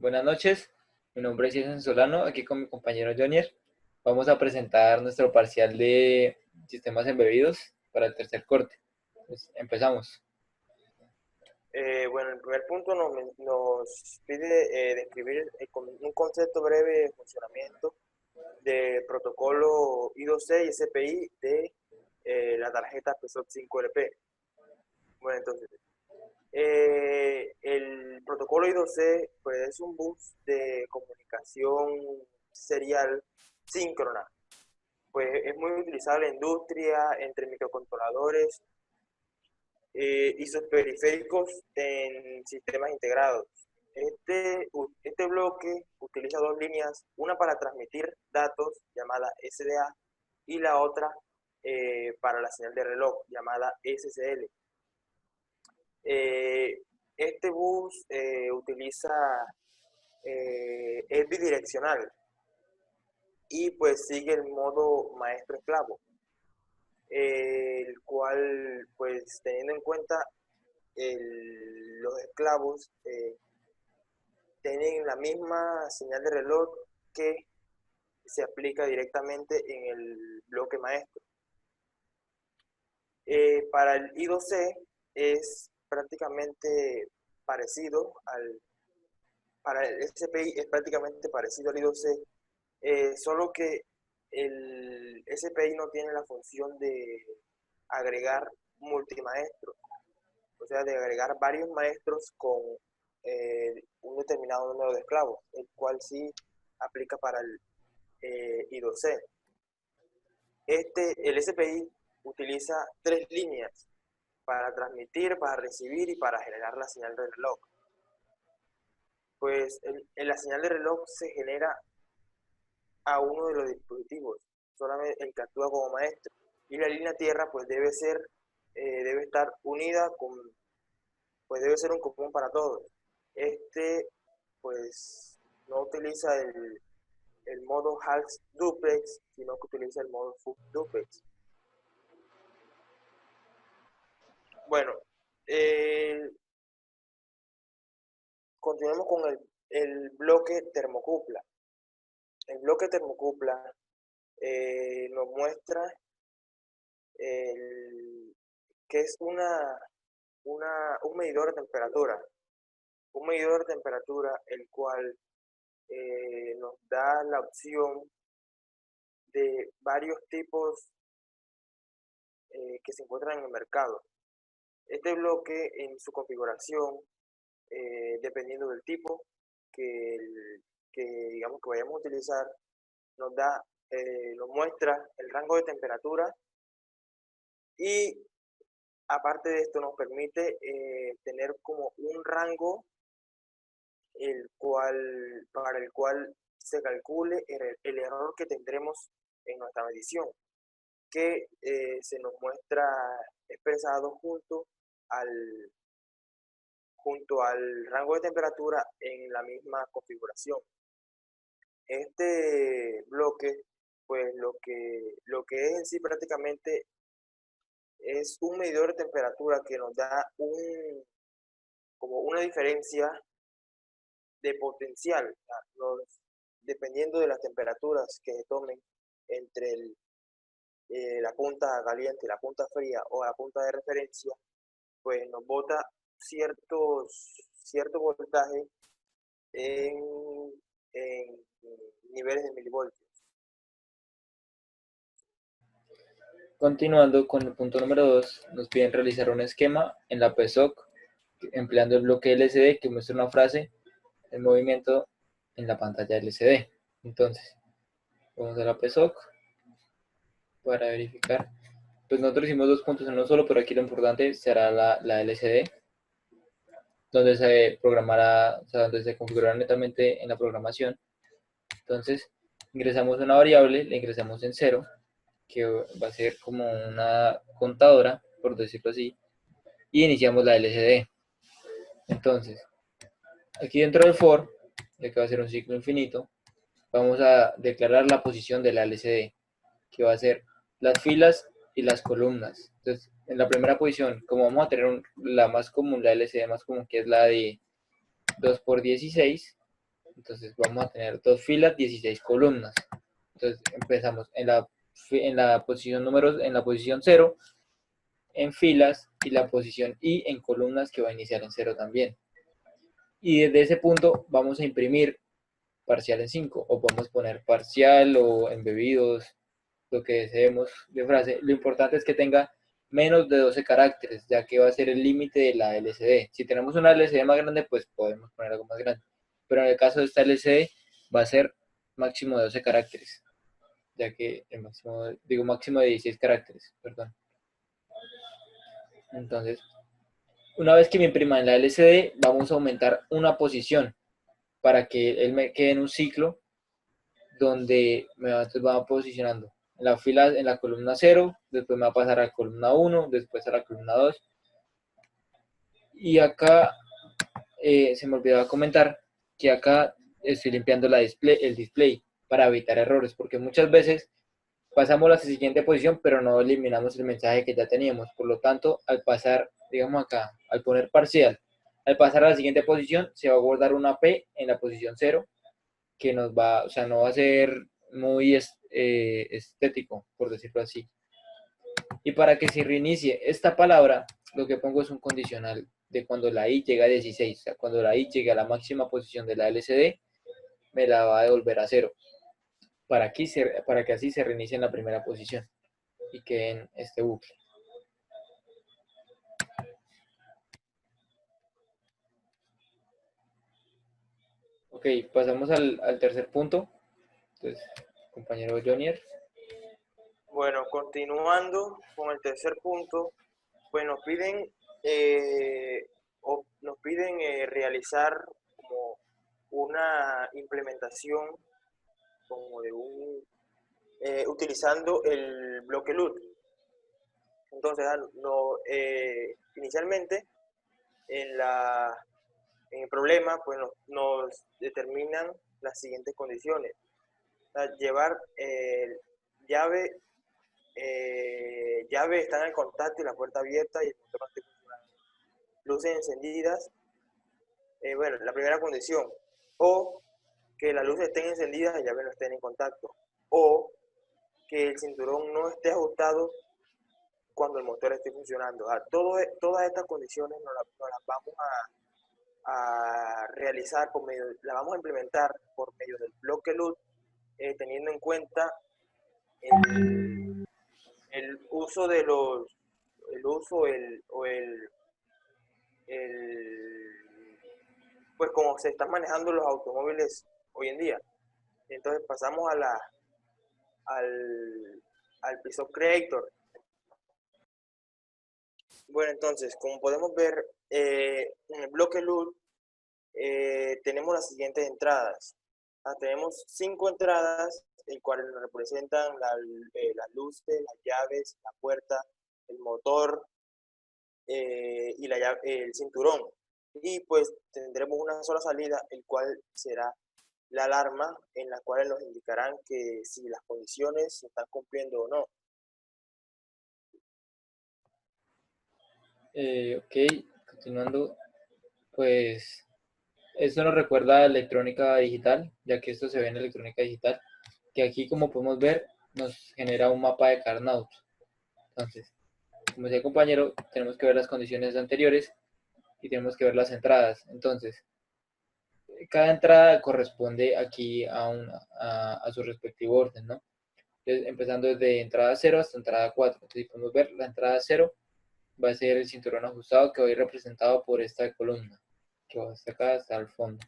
Buenas noches, mi nombre es Jason Solano, aquí con mi compañero Jonier. Vamos a presentar nuestro parcial de sistemas embebidos para el tercer corte. Pues, empezamos. Bueno, el primer punto nos pide describir un concepto breve de funcionamiento del protocolo I2C y SPI de la tarjeta PSOC 5LP. Bueno, entonces, el protocolo I2C pues, es un bus de comunicación serial síncrona. Pues es muy utilizado en la industria, entre microcontroladores y sus periféricos en sistemas integrados. Este bloque utiliza dos líneas, una para transmitir datos llamada SDA y la otra para la señal de reloj llamada SCL. Eh, este bus es bidireccional y pues sigue el modo maestro-esclavo, el cual pues teniendo en cuenta los esclavos tienen la misma señal de reloj que se aplica directamente en el bloque maestro. Para el I2C es prácticamente parecido para el SPI es prácticamente parecido al I2C, solo que el SPI no tiene la función de agregar multimaestros, o sea, de agregar varios maestros con un determinado número de esclavos, el cual sí aplica para el I2C. El SPI utiliza tres líneas para transmitir, para recibir y para generar la señal de reloj. Pues la señal de reloj se genera a uno de los dispositivos, solamente el que actúa como maestro. Y la línea tierra pues debe estar unida pues debe ser un común para todos. Este pues no utiliza el modo Hals duplex, sino que utiliza el modo Full duplex. Bueno, eh, continuamos con el bloque termocupla. El bloque termocupla nos muestra el, que es un medidor de temperatura. Un medidor de temperatura el cual nos da la opción de varios tipos que se encuentran en el mercado. Este bloque en su configuración, dependiendo del tipo que digamos que vayamos a utilizar, nos nos muestra el rango de temperatura y aparte de esto nos permite tener como un rango para el cual se calcule el error que tendremos en nuestra medición, que se nos muestra expresado al, junto al rango de temperatura en la misma configuración. Este bloque, pues lo que es en sí prácticamente es un medidor de temperatura que nos da como una diferencia de potencial, dependiendo de las temperaturas que se tomen entre la punta caliente y la punta fría o la punta de referencia, pues nos bota cierto voltaje en niveles de milivoltios. Continuando con el punto número 2, nos piden realizar un esquema en la PSOC empleando el bloque LCD que muestra una frase en movimiento en la pantalla LCD. Entonces, vamos a la PSOC para verificar. Pues nosotros hicimos dos puntos en uno solo, pero aquí lo importante será la LCD, donde se programará, o sea, donde se configurará netamente en la programación. Entonces, ingresamos una variable, le ingresamos en 0, que va a ser como una contadora, por decirlo así, y iniciamos la LCD. Entonces, aquí dentro del for, que va a ser un ciclo infinito, vamos a declarar la posición de la LCD, que va a ser las filas y las columnas. Entonces, en la primera posición, como vamos a tener la más común, la LCD más común, que es la de 2 por 16, Entonces vamos a tener 2 filas, 16 columnas. Entonces empezamos en la posición número, en la posición 0 en filas y la posición I en columnas que va a iniciar en 0 también. Y desde ese punto vamos a imprimir parcial en 5 o podemos poner parcial o embebidos, lo que deseemos de frase. Lo importante es que tenga menos de 12 caracteres, ya que va a ser el límite de la LCD. Si tenemos una LCD más grande, pues podemos poner algo más grande. Pero en el caso de esta LCD va a ser máximo de 12 caracteres, ya que el máximo, digo máximo de 16 caracteres, perdón. Entonces, una vez que me imprima en la LCD, vamos a aumentar una posición para que él me quede en un ciclo donde va posicionando en la fila, en la columna 0, después me va a pasar a la columna 1, después a la columna 2. Y acá se me olvidaba comentar que acá estoy limpiando el display para evitar errores, porque muchas veces pasamos a la siguiente posición, pero no eliminamos el mensaje que ya teníamos. Por lo tanto, al pasar, digamos acá, al poner parcial, al pasar a la siguiente posición, se va a guardar una P en la posición 0, que nos va, o sea, no va a ser muy estético, por decirlo así. Y para que se reinicie esta palabra, lo que pongo es un condicional de cuando la I llega a 16, o sea, cuando la I llega a la máxima posición de la LCD, me la va a devolver a 0, para que así se reinicie en la primera posición y quede en este bucle. Ok, pasamos al tercer punto. Entonces, compañero Jonier. Bueno, continuando con el tercer punto, pues nos piden realizar como una implementación como de utilizando el bloque LUT. Entonces, inicialmente en el problema, pues nos determinan las siguientes condiciones. O sea, llevar llave, llave está en el contacto y la puerta abierta y el motor no esté funcionando. Luces encendidas, bueno, la primera condición. O que las luces estén encendidas y la llave no estén en contacto. O que el cinturón no esté ajustado cuando el motor esté funcionando. O sea, todas estas condiciones nos las vamos a realizar la vamos a implementar por medio del bloque LUT, teniendo en cuenta el uso de el uso pues como se están manejando los automóviles hoy en día. Entonces pasamos al, al Piso Creator. Bueno, entonces, como podemos ver, en el bloque LUT tenemos las siguientes entradas. Tenemos 5 entradas, el cual representan las luces, las llaves, la puerta, el motor y el cinturón. Y pues tendremos una sola salida, el cual será la alarma, en la cual nos indicarán que si las condiciones se están cumpliendo o no. Ok, continuando, pues esto nos recuerda a electrónica digital, ya que esto se ve en electrónica digital, que aquí como podemos ver nos genera un mapa de Carnot. Entonces, como decía el compañero, tenemos que ver las condiciones anteriores y tenemos que ver las entradas. Entonces, cada entrada corresponde aquí a su respectivo orden, ¿no? Entonces, empezando desde entrada 0 hasta entrada 4. Entonces, si podemos ver, la entrada 0 va a ser el cinturón ajustado que va a ir representado por esta columna, que va hasta acá, hasta el fondo.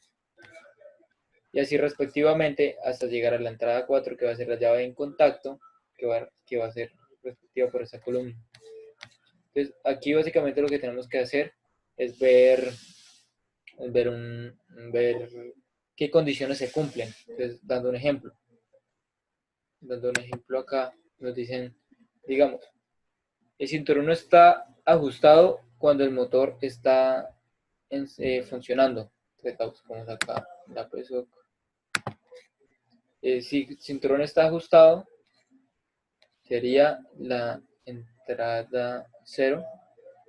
Y así respectivamente hasta llegar a la entrada 4, que va a ser la llave en contacto, que va a ser respectiva por esa columna. Entonces, aquí básicamente lo que tenemos que hacer es ver qué condiciones se cumplen. Entonces, dando un ejemplo. Dando un ejemplo acá, nos dicen, digamos, el cinturón no está ajustado cuando el motor está funcionando. Entonces, como acá la PSOC. Si el cinturón está ajustado, sería la entrada 0,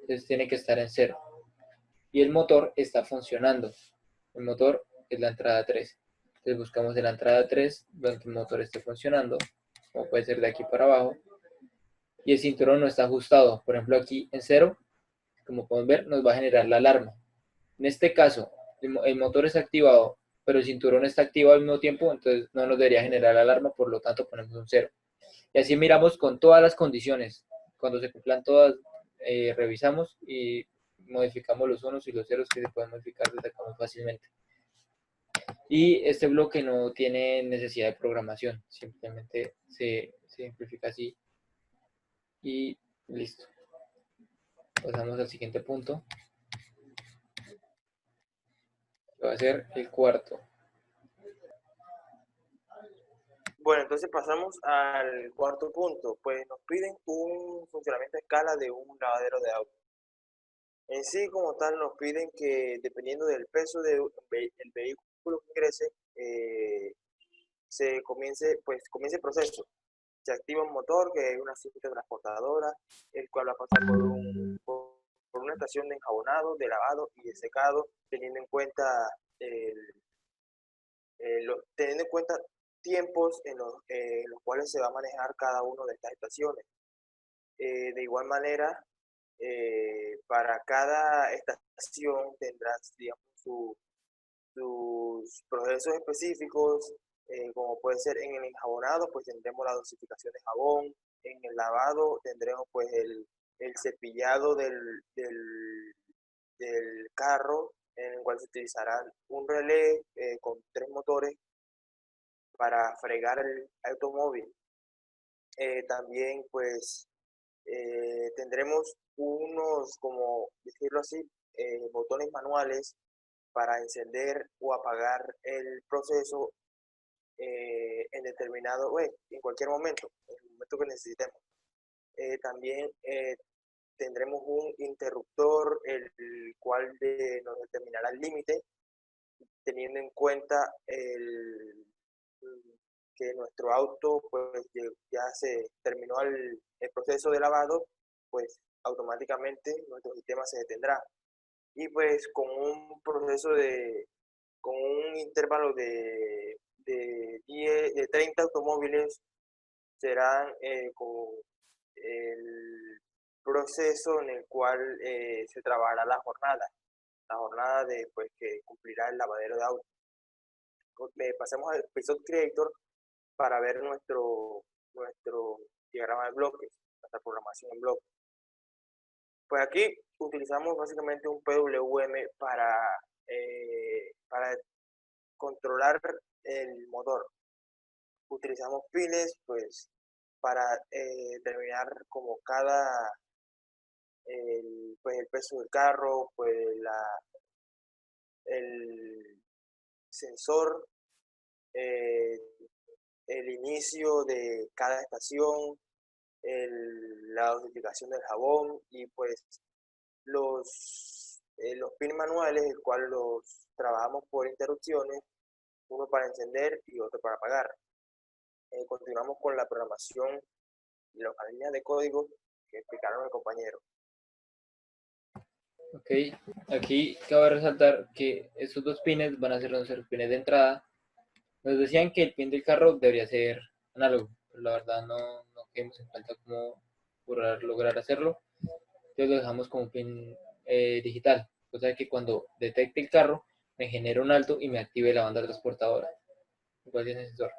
entonces tiene que estar en 0. Y el motor está funcionando. El motor es la entrada 3. Entonces buscamos en la entrada 3, donde el motor esté funcionando, como puede ser de aquí para abajo, y el cinturón no está ajustado. Por ejemplo, aquí en 0, como podemos ver, nos va a generar la alarma. En este caso, el motor está activado, pero el cinturón está activado al mismo tiempo, entonces no nos debería generar la alarma, por lo tanto ponemos un 0. Y así miramos con todas las condiciones. Cuando se cumplan todas, revisamos y modificamos los unos y los ceros que se pueden modificar desde acá muy fácilmente. Y este bloque no tiene necesidad de programación, simplemente se simplifica así y listo. Pasamos al siguiente punto, que va a ser el cuarto. Bueno, entonces pasamos al cuarto punto, pues nos piden un funcionamiento a escala de un lavadero de auto. En sí, como tal, nos piden que dependiendo del peso del vehículo que ingrese, comience el proceso. Se activa un motor, que es una cinta transportadora, el cual va a pasar por una estación de enjabonado, de lavado y de secado, teniendo en cuenta tiempos en los cuales se va a manejar cada una de estas estaciones. De igual manera, para cada estación tendrás, digamos, sus procesos específicos, como puede ser en el enjabonado, pues tendremos la dosificación de jabón, en el lavado tendremos pues el cepillado del carro, en el cual se utilizará un relé con 3 motores para fregar el automóvil. También pues tendremos unos, como decirlo así, botones manuales para encender o apagar el proceso en cualquier momento, en el momento que necesitemos. También tendremos un interruptor, el cual nos determinará el límite, teniendo en cuenta que nuestro auto pues ya se terminó el proceso de lavado, pues automáticamente nuestro sistema se detendrá. Y pues con un intervalo de 30 automóviles serán con el proceso en el cual se trabajará la jornada de pues que cumplirá el lavadero de auto. Pasemos al Episode Creator para ver nuestro diagrama de bloques, nuestra programación en bloques. Pues aquí utilizamos básicamente un PWM para controlar el motor. Utilizamos pines pues para determinar como el peso del carro, pues el sensor, eh, el inicio de cada estación, la dosificación del jabón y pues los pins manuales, el cual los trabajamos por interrupciones, uno para encender y otro para apagar. Continuamos con la programación y las líneas de código que explicaron el compañero. Ok, aquí cabe resaltar que estos dos pines van a ser nuestros pines de entrada. Nos decían que el pin del carro debería ser análogo, pero la verdad no quedamos en cuenta cómo lograr hacerlo. Entonces lo dejamos como pin digital, cosa de que cuando detecte el carro me genere un alto y me active la banda transportadora. Igual tiene sensor.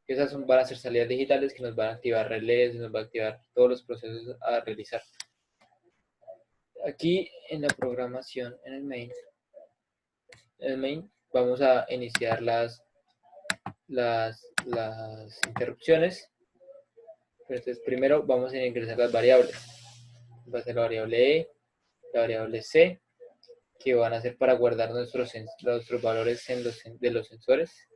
Esas van a ser salidas digitales que nos van a activar relés, nos va a activar todos los procesos a realizar. Aquí en la programación, en el main vamos a iniciar las interrupciones. Entonces primero vamos a ingresar las variables. Va a ser la variable E, la variable C, que van a ser para guardar nuestros valores de los sensores.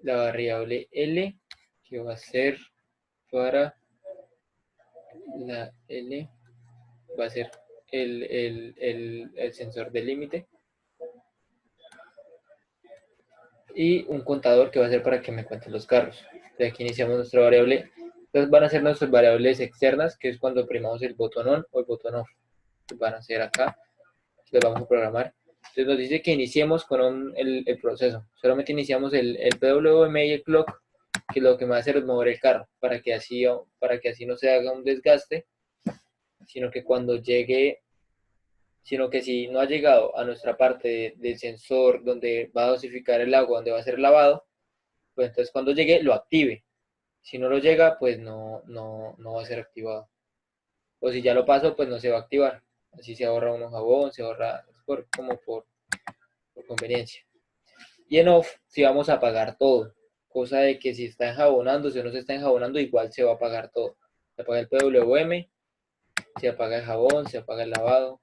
La variable L, que va a ser para la L, va a ser el sensor de límite. Y un contador que va a ser para que me cuenten los carros. De aquí iniciamos nuestra variable. Entonces van a ser nuestras variables externas, que es cuando oprimamos el botón on o el botón off. Van a ser acá. Las vamos a programar. Entonces nos dice que iniciemos con el proceso. Solamente iniciamos el PWM y el clock, que lo que me va a hacer es mover el carro, para que así no se haga un desgaste, sino que cuando llegue, sino que si no ha llegado a nuestra parte del sensor donde va a dosificar el agua, donde va a ser lavado, pues entonces cuando llegue lo active. Si no lo llega, pues no va a ser activado. O si ya lo pasó, pues no se va a activar. Así se ahorra uno jabón, se ahorra como por conveniencia. Y en off, si vamos a apagar todo. Cosa de que si está enjabonando, si no se está enjabonando, igual se va a apagar todo. Se apaga el PWM, se apaga el jabón, se apaga el lavado,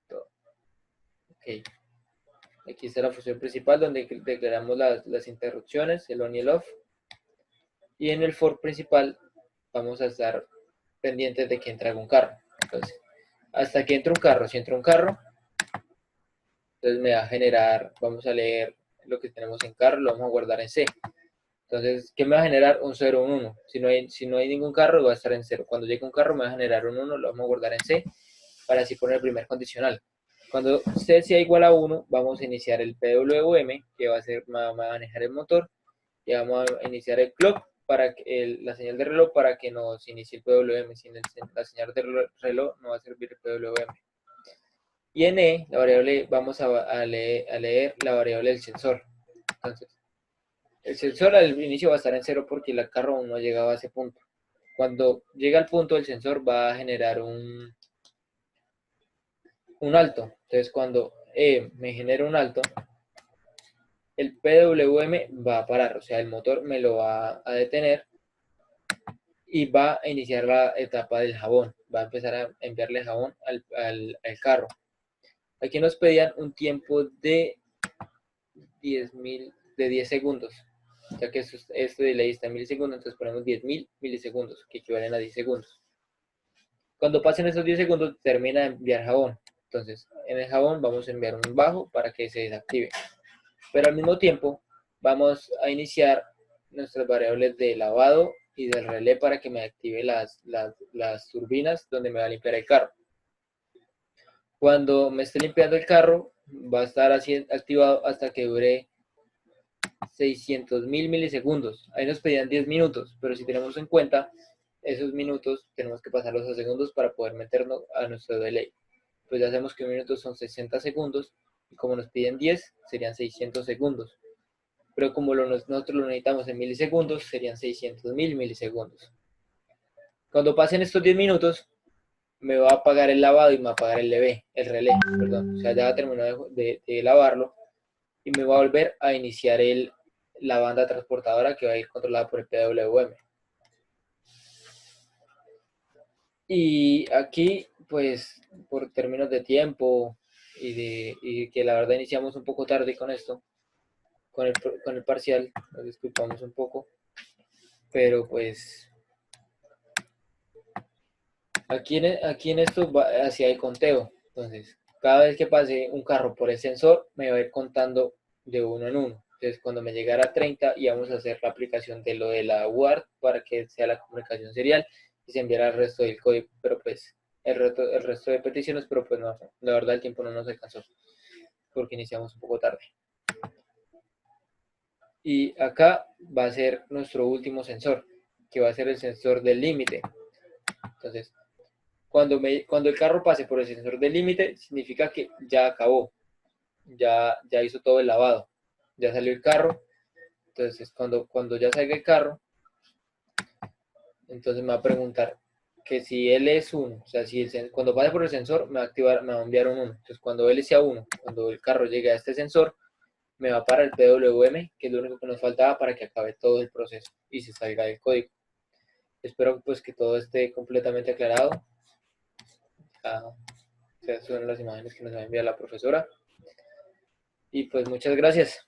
todo. Ok. Aquí está la función principal donde declaramos las interrupciones, el on y el off. Y en el for principal vamos a estar pendientes de que entre algún carro. Entonces, hasta que entre un carro, si entra un carro, entonces me va a generar, vamos a leer lo que tenemos en carro, lo vamos a guardar en C. Entonces, ¿qué me va a generar? Un 0, un 1. Si no hay ningún carro, va a estar en 0. Cuando llegue un carro, me va a generar un 1, lo vamos a guardar en C para así poner el primer condicional. Cuando C sea igual a 1, vamos a iniciar el PWM, que va a manejar el motor, y vamos a iniciar el clock, la señal de reloj, para que nos inicie el PWM. Sin la señal de reloj no va a servir el PWM. Y en E, la variable, vamos a leer la variable del sensor. Entonces, el sensor al inicio va a estar en 0 porque el carro aún no ha llegado a ese punto. Cuando llega al punto, el sensor va a generar un alto. Entonces, cuando E me genera un alto, el PWM va a parar, o sea, el motor me lo va a detener y va a iniciar la etapa del jabón. Va a empezar a enviarle jabón al carro. Aquí nos pedían un tiempo de 10 segundos, ya que este delay está en milisegundos, entonces ponemos 10.000 milisegundos, que equivalen a 10 segundos. Cuando pasen esos 10 segundos, termina de enviar jabón. Entonces, en el jabón vamos a enviar un bajo para que se desactive. Pero al mismo tiempo, vamos a iniciar nuestras variables de lavado y del relé para que me active las turbinas donde me va a limpiar el carro. Cuando me esté limpiando el carro, va a estar así activado hasta que dure 600.000 milisegundos. Ahí nos pedían 10 minutos, pero si tenemos en cuenta esos minutos, tenemos que pasarlos a segundos para poder meternos a nuestro delay. Pues ya sabemos que un minuto son 60 segundos y como nos piden 10, serían 600 segundos. Pero como nosotros lo necesitamos en milisegundos, serían 600.000 milisegundos. Cuando pasen estos 10 minutos, me va a apagar el lavado y me va a apagar el relé, perdón. O sea, ya va a terminar de lavarlo y me va a volver a iniciar la banda transportadora que va a ir controlada por el PWM. Y aquí, pues, por términos de tiempo y que la verdad iniciamos un poco tarde con esto, con el parcial, nos disculpamos un poco, pero pues aquí en esto hacia el conteo. Entonces, cada vez que pase un carro por el sensor, me va a ir contando de uno en uno. Entonces, cuando me llegara a 30, íbamos a hacer la aplicación de lo de la UART para que sea la comunicación serial y se enviara el resto del código. Pero pues, el resto de peticiones, pero pues no, la verdad el tiempo no nos alcanzó porque iniciamos un poco tarde. Y acá va a ser nuestro último sensor, que va a ser el sensor del límite. Entonces, cuando el carro pase por el sensor del límite, significa que ya acabó, ya hizo todo el lavado, ya salió el carro. Entonces, cuando ya salga el carro, entonces me va a preguntar que si L es 1, o sea, cuando pase por el sensor me va a enviar un 1. Entonces, cuando L sea 1, cuando el carro llegue a este sensor, me va para el PWM, que es lo único que nos faltaba para que acabe todo el proceso y se salga del código. Espero pues que todo esté completamente aclarado. Estas son las imágenes que nos va a enviar la profesora. Y pues muchas gracias.